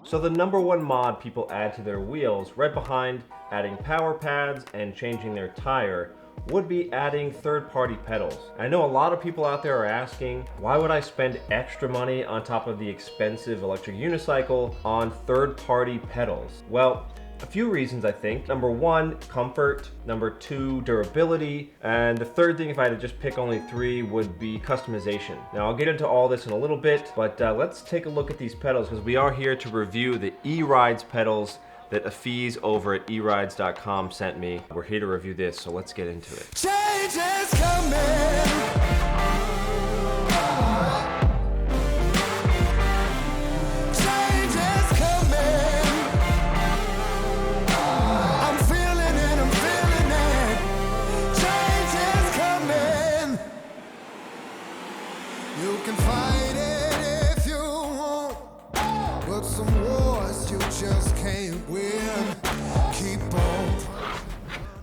So the number one mod people add to their wheels, right behind adding power pads and changing their tire, would be adding third-party pedals. I know a lot of people out there are asking, why would I spend extra money on top of the expensive electric unicycle on third-party pedals? Well, a few reasons, I think. Number one, comfort. Number two, durability. And the third thing, if I had to just pick only three, would be customization. Now, I'll get into all this in a little bit, but let's take a look at these pedals, because we are here to review the erides pedals that Afiz over at erides.com sent me. We're here to review this, so let's get into it. Change is coming.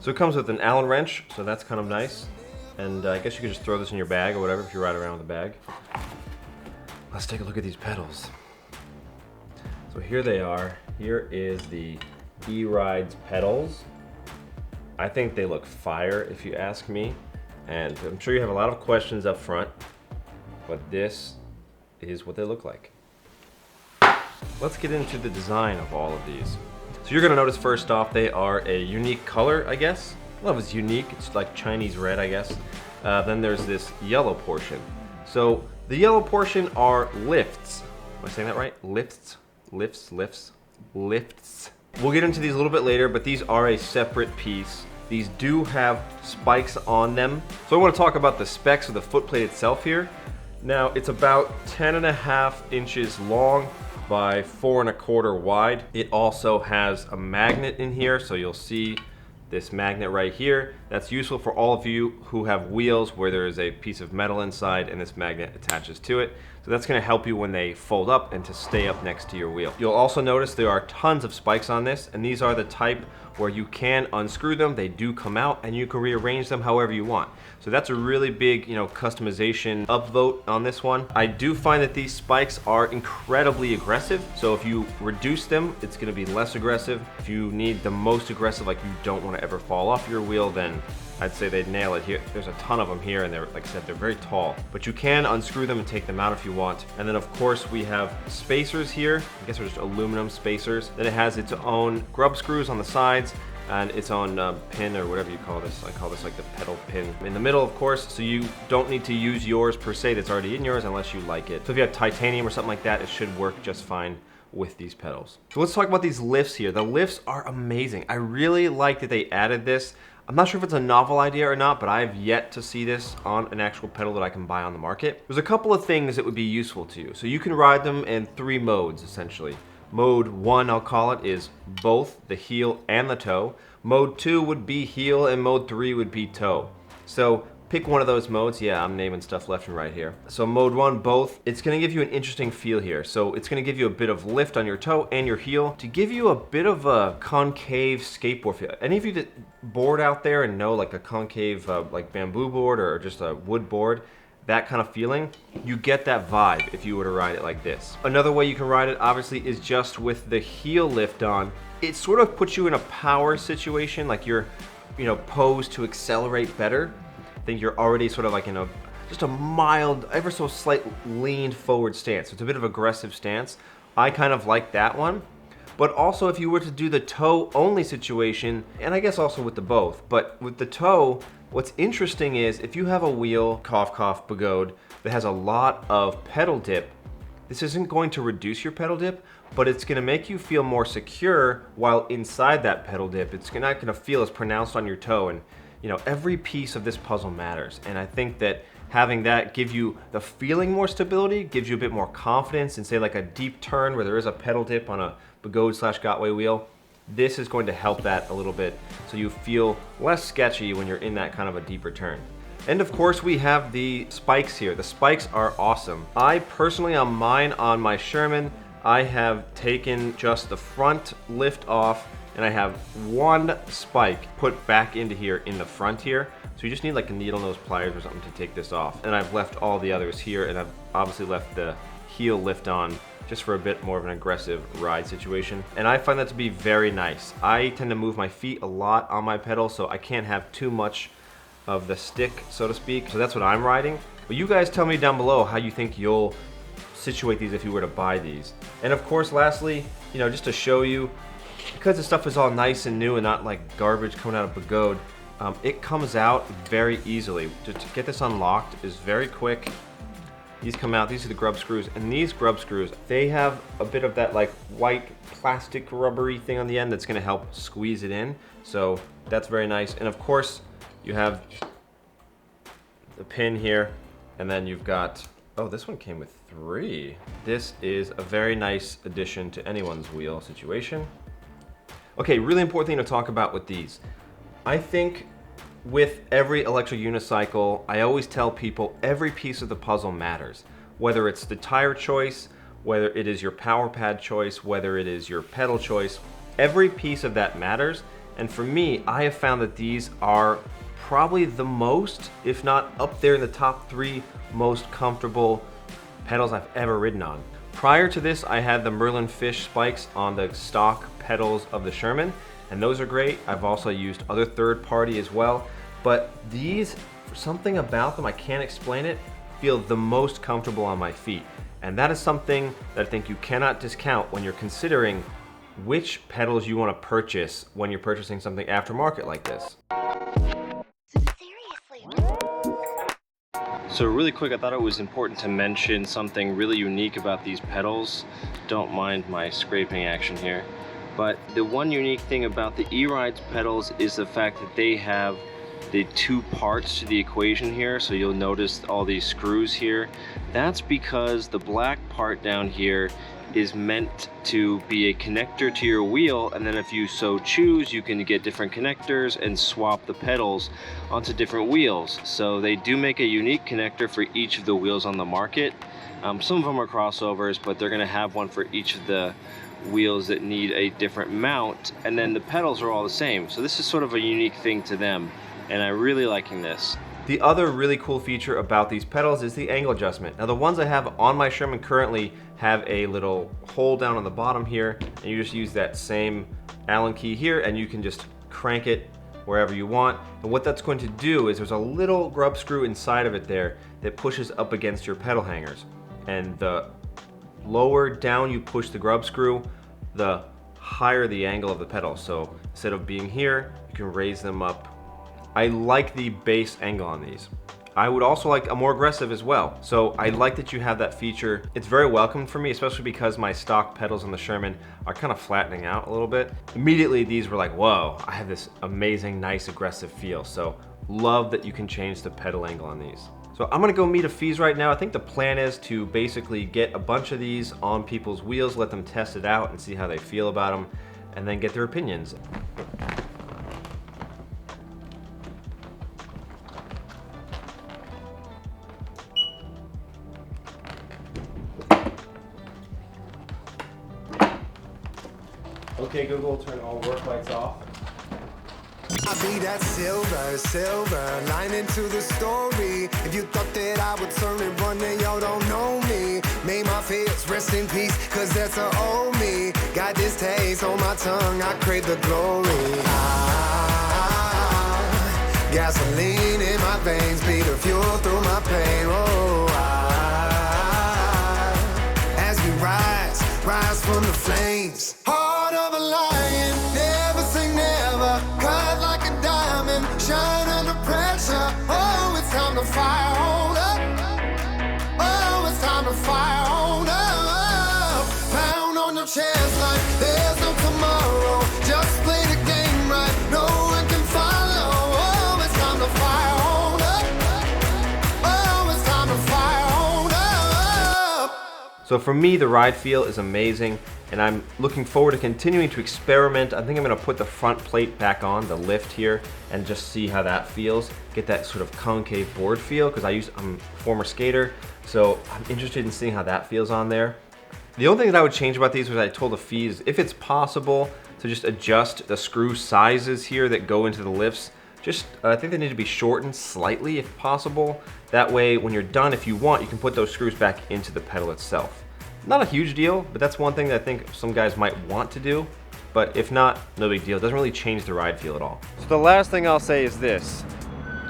So it comes with an Allen wrench, so that's kind of nice. And I guess you could just throw this in your bag or whatever if you ride around with a bag. Let's take a look at these pedals. So here they are. Here is the erides pedals. I think they look fire if you ask me. And I'm sure you have a lot of questions up front, but this is what they look like. Let's get into the design of all of these. So you're gonna notice first off, they are a unique color, I guess. Well, it's unique, it's like Chinese red, I guess. Then there's this yellow portion. So the yellow portion are lifts. Am I saying that right? Lifts. We'll get into these a little bit later, but these are a separate piece. These do have spikes on them. So I wanna talk about the specs of the footplate itself here. Now, it's about 10.5 inches long by 4 1/4 wide. It also has a magnet in here, so you'll see this magnet right here. That's useful for all of you who have wheels where there is a piece of metal inside and this magnet attaches to it. So that's gonna help you when they fold up and to stay up next to your wheel. You'll also notice there are tons of spikes on this, and these are the type where you can unscrew them, they do come out, and you can rearrange them however you want. So that's a really big, customization upvote on this one. I do find that these spikes are incredibly aggressive. So if you reduce them, it's gonna be less aggressive. If you need the most aggressive, like you don't wanna ever fall off your wheel, then I'd say they'd nail it here. There's a ton of them here, and they're, like I said, they're very tall. But you can unscrew them and take them out if you want. And then of course we have spacers here. I guess they're just aluminum spacers. Then it has its own grub screws on the sides and its own pin, or whatever you call this. I call this like the pedal pin in the middle, of course, so you don't need to use yours per se that's already in yours unless you like it. So if you have titanium or something like that, it should work just fine with these pedals. So let's talk about these lifts here. The lifts are amazing. I really like that they added this. I'm not sure if it's a novel idea or not, but I've yet to see this on an actual pedal that I can buy on the market. There's a couple of things that would be useful to you. So you can ride them in 3 modes, essentially. Mode 1, I'll call it, is both the heel and the toe. Mode 2 would be heel, and mode 3 would be toe. So pick one of those modes. Yeah, I'm naming stuff left and right here. So mode 1, both. It's gonna give you an interesting feel here. So it's gonna give you a bit of lift on your toe and your heel to give you a bit of a concave skateboard feel. Any of you that board out there and know like a concave like bamboo board or just a wood board, that kind of feeling, you get that vibe if you were to ride it like this. Another way you can ride it, obviously, is just with the heel lift on. It sort of puts you in a power situation, like you're, posed to accelerate better. I think you're already sort of like in just a mild, ever so slight leaned forward stance. So it's a bit of aggressive stance. I kind of like that one. But also if you were to do the toe only situation, and I guess also with the both, but with the toe, what's interesting is if you have a wheel, cough cough pagode, that has a lot of pedal dip, this isn't going to reduce your pedal dip, but it's gonna make you feel more secure while inside that pedal dip. It's not gonna feel as pronounced on your toe, and every piece of this puzzle matters. And I think that having that give you the feeling more stability, gives you a bit more confidence in say like a deep turn where there is a pedal dip on a pagode/Gotway wheel. This is going to help that a little bit so you feel less sketchy when you're in that kind of a deeper turn. And of course we have the spikes here. The spikes are awesome. I personally, on mine, on my Sherman, I have taken just the front lift off and I have one spike put back into here in the front here. So you just need like a needle nose pliers or something to take this off. And I've left all the others here, and I've obviously left the heel lift on just for a bit more of an aggressive ride situation. And I find that to be very nice. I tend to move my feet a lot on my pedal, so I can't have too much of the stick, so to speak. So that's what I'm riding. But you guys tell me down below how you think you'll situate these if you were to buy these. And of course, lastly, you know, just to show you, because the stuff is all nice and new and not like garbage coming out of Pagode, it comes out very easily. To get this unlocked is very quick. These come out, these are the Grub Screws, and these Grub Screws, they have a bit of that like white plastic rubbery thing on the end that's gonna help squeeze it in. So that's very nice. And of course, you have the pin here, and then you've got, oh, this one came with 3. This is a very nice addition to anyone's wheel situation. Okay, really important thing to talk about with these. I think with every electric unicycle, I always tell people every piece of the puzzle matters. Whether it's the tire choice, whether it is your power pad choice, whether it is your pedal choice, every piece of that matters. And for me, I have found that these are probably the most, if not up there in the top 3 most comfortable pedals I've ever ridden on. Prior to this, I had the Merlin Fish spikes on the stock pedals of the Sherman, and those are great. I've also used other third-party as well, but these, for something about them, I can't explain it, feel the most comfortable on my feet. And that is something that I think you cannot discount when you're considering which pedals you want to purchase when you're purchasing something aftermarket like this. So really quick, I thought it was important to mention something really unique about these pedals. Don't mind my scraping action here. But the one unique thing about the erides pedals is the fact that they have the 2 parts to the equation here. So you'll notice all these screws here. That's because the black part down here is meant to be a connector to your wheel, and then if you so choose, you can get different connectors and swap the pedals onto different wheels. So they do make a unique connector for each of the wheels on the market. Some of them are crossovers, but they're gonna have one for each of the wheels that need a different mount, and then the pedals are all the same. So this is sort of a unique thing to them, and I'm really liking this. The other really cool feature about these pedals is the angle adjustment. Now the ones I have on my Sherman currently have a little hole down on the bottom here, and you just use that same Allen key here and you can just crank it wherever you want. And what that's going to do is there's a little grub screw inside of it there that pushes up against your pedal hangers. And the lower down you push the grub screw, the higher the angle of the pedal. So instead of being here, you can raise them up. I like the base angle on these. I would also like a more aggressive as well. So I like that you have that feature. It's very welcome for me, especially because my stock pedals on the Sherman are kind of flattening out a little bit. Immediately these were like, whoa, I have this amazing, nice, aggressive feel. So love that you can change the pedal angle on these. So I'm gonna go meet a fees right now. I think the plan is to basically get a bunch of these on people's wheels, let them test it out and see how they feel about them, and then get their opinions. Okay, Google, turn all work lights off. I be that silver lining to the story. If you thought that I would turn and run, then y'all don't know me. Made my fears rest in peace, cause that's a old me. Got this taste on my tongue, I crave the glory. Gasoline in my veins, be the fuel through my pain. Oh, as we rise from the flames. Heart of a lion, never say never. Cut like a diamond, shine under pressure. Oh, it's time to fire on up. Oh, it's time to fire on up. Pound on your chest like there's no tomorrow. Just play the game right, no one can follow. Oh, it's time to fire on up. Oh, it's time to fire on up. So for me, the ride feel is amazing, and I'm looking forward to continuing to experiment. I think I'm gonna put the front plate back on, the lift here, and just see how that feels. Get that sort of concave board feel, because I'm a former skater, so I'm interested in seeing how that feels on there. The only thing that I would change about these was I told the fees, if it's possible to just adjust the screw sizes here that go into the lifts Just, I think they need to be shortened slightly if possible. That way, when you're done, if you want, you can put those screws back into the pedal itself. Not a huge deal, but that's one thing that I think some guys might want to do. But if not, no big deal. It doesn't really change the ride feel at all. So the last thing I'll say is this.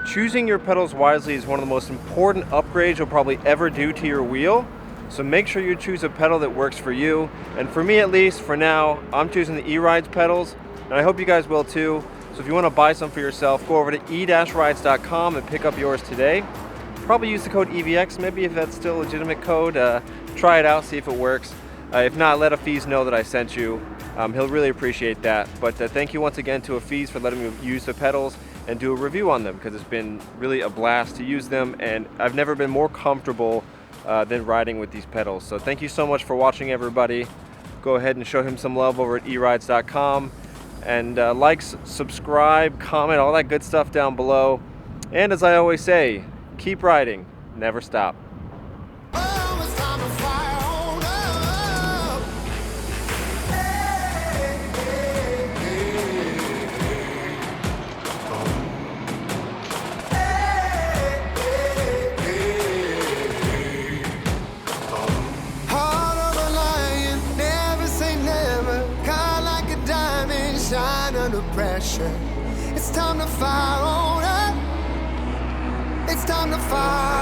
Choosing your pedals wisely is one of the most important upgrades you'll probably ever do to your wheel. So make sure you choose a pedal that works for you. And for me at least, for now, I'm choosing the erides pedals, and I hope you guys will too. So if you want to buy some for yourself, go over to e-rides.com and pick up yours today. Probably use the code evX, maybe if that's still a legitimate code. Try it out, see if it works. If not, let Afiz know that I sent you. He'll really appreciate that. But thank you once again to Afiz for letting me use the pedals and do a review on them, because it's been really a blast to use them, and I've never been more comfortable than riding with these pedals. So thank you so much for watching, everybody. Go ahead and show him some love over at erides.com, and like, subscribe, comment, all that good stuff down below. And as I always say, keep riding, never stop. Oh, it's time to fire on up. Hey, hey, hey, hey. Heart of a lion, never say never. Cut like a diamond, shine under pressure. It's time to fire on up. It's time to fire.